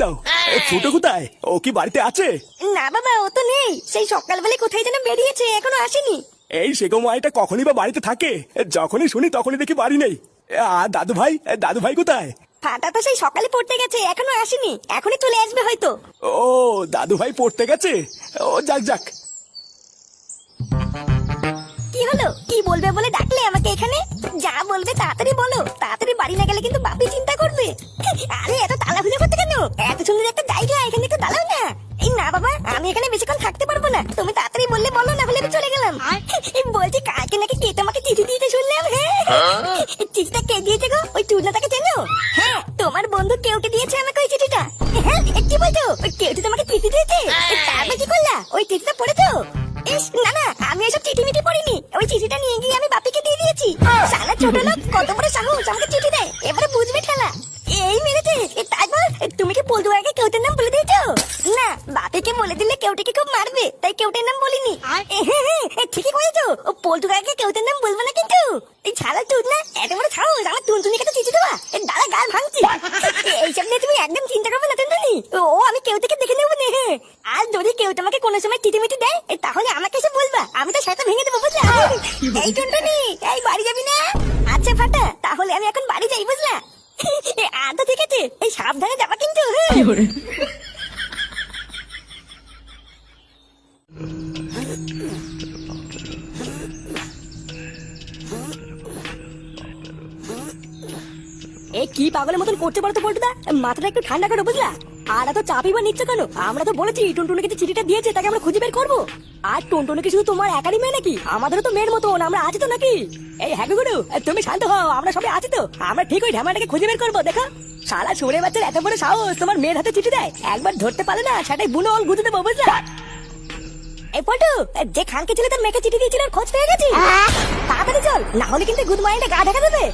দাও। ফুটো কোথায়? ও কি বাড়িতে আছে? না বাবা, ও তো নেই, সেই সকালবেলা কোথায় যেন বেরিয়েছে, এখনো আসেনি। এই সেগো মাইটা কখনই বা বাড়িতে থাকে? যখনই শুনি তখনই দেখি বাড়ি নেই। আর দাদু ভাই কোথায়? ফাটা তো সেই সকালে পড়তে গেছে, এখনো আসেনি, এখনই চলে আসবে হয়তো। ও দাদু ভাই পড়তে গেছে। ও যাক যাক। কি হলো? কি বলবে বলে ডাকলে আমাকে এখানে? যা বলবে তাড়াতাড়ি বলো, তাড়াতাড়ি বাড়ি না গেলে কিন্তু বাপি চিন্তা করবে। আরে এত তাড়াহুড়ো করতে কেন? এত সুন্দর একটা জায়গা, এখানে একটু দাঁড়াও না। এই না বাবা, আমি এখানে বেশিক্ষণ থাকতে পারবো না, তুমি তাড়াতাড়ি বললে বলো, না হলে আমি চলে গেলাম। বলছি কালকে নাকি কে তোমাকে চিঠি দিয়েছে শুনলাম। হ্যাঁ, চিঠিটা কে দিয়েছে গো? ওই টুনাটাকে চেনো? হ্যাঁ, তোমার বন্ধু কেউটে দিয়েছে আমাকে ওই চিঠিটা। হ্যাঁ, কি বলছো? ওই কেউটে তোমাকে চিঠি দিয়েছে? তারপরে কি করলা? ওই চিঠিটা পড়েছো? ইস না না, আমি এসব চিঠি মিঠি পড়িনি, ওই চিঠিটা নিয়ে গিয়ে আমি বাপিকে দিয়ে দিয়েছি। শালা ছোট লোক, কত বড় সাহস আমাকে চিঠি দেয়, এবারে বুঝবে খেলা। এই মেরেছে। তারপর তুমি কি পল্টুয়াকে কেউটের নাম বলে দিয়েছো? না, বাপিকে বলে দিলে কেউটিকে খুব মারবে, তাই কেউটের নাম বলিনি। ঠিকই বলেছো, পল্টুয়াকে কেউটের নাম বলবো না কিন্তু। এই ছাড়া তুই না, এত বড় সাহস আমার টুনটুনি কাছে চিঠি দেওয়া, দাঁড়া গাল ভাঙছি। এইসব নিয়ে তুমি একদম চিন্তা করবে না টুনটুনি, ও আমি কেউ থেকে দেখে নেবো না। আর যদি কেউ তোমাকে কোনো সময় চিঠি মিঠি দেয়, তাহলে আমাকে এসে বলবা, আমি তো সেটা ভেঙে দেবো, বুঝলা? এই টুনটুনি, এই বাড়ি যাবি না? আচ্ছা ফাটা, তাহলে আমি এখন বাড়ি যাই, বুঝলা? আচ্ছা ঠিক আছে, এই সাবধানে যাবা কিন্তু। এ কি পাগলের মতন করতে পারো তো পল্টুদা, মাথাটা একটু ঠান্ডা করো, বুঝলা? আর এত চাপই বা নিচ্ছ কেন? আমরা তো বলেছি টুনটুনিকে যে চিঠিটা দিয়েছে তাকে আমরা খুঁজে বের করবো। আর টুনটুনি কি শুধু তোমার একারই মেয়ে নাকি? আমাদেরও তো মেয়ের মতন আমরা আছি তো নাকি? এই হ্যাঁ গুরু, তুমি শান্ত হও, আমরা সবাই আছি তো, আমরা ঠিক ওই ঢামাটাকে খুঁজে বের করবো। দেখো সারা সরে বাচ্চার এত বড় সাহস, তোমার মেয়ের হাতে চিঠি দেয়, একবার ধরতে পারে না সেটাই বুনো অল গুঁজে দেবো, বুঝলা? এই পল্টু, যে খানকে ছিল তার মেয়েকে চিঠি দিয়েছিল, খোঁজ পেয়ে গেছি। তাড়াতাড়ি চল, না হলে কিন্তু গুড মাইন্ডে গা ঢাকা দেবে।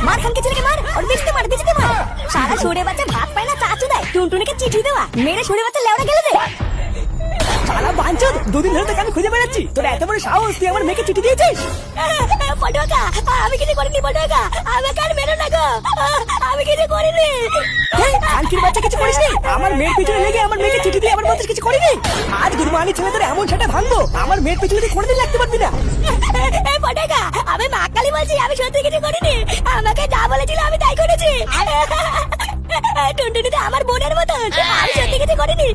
মার খানকে ছেলেকে মার, ওর বেঁচতে মার, বেঁচতে মার। সারা সরে বাচ্চা ভাত পায় না, চাচু দেয় টুনটুনিকে চিঠি দেওয়া, মেরে সরে বাচ্চা লেওড়া গেলে দেয়। শালা বাঞ্চোদ, দুদিন ধরে তোকে আমি খুঁজে বেড়াচ্ছি, তোর এত বড় সাহস, তুই আমার মেয়েকে চিঠি দিয়েছিস? পটুয়া, আমি কিছু করিনি পটুয়া, আমাকে আর মেরো না গো, আমি কিছু করিনি। খানকির বাচ্চা কিছু করিসনি? আমার মেয়ের পিছনে লেগে আমার মেয়েকে চিঠি দিয়ে আমার মতো কিছু করিনি? আজ গুরুমানি ছেলে তোর এমন সেটা ভাঙবো, আমার মেয়ের পিছনে তুই কোনোদিন লাগতে পারবি না। পটুয়া, আমি মা কালী বলছি, আমি সত্যি কিছু করিনি, আমাকে যা বলেছিল আমি তাই করেছি। টুনটুনি তো আমার বোনের মতন, আমি সত্যি কিছু করিনি।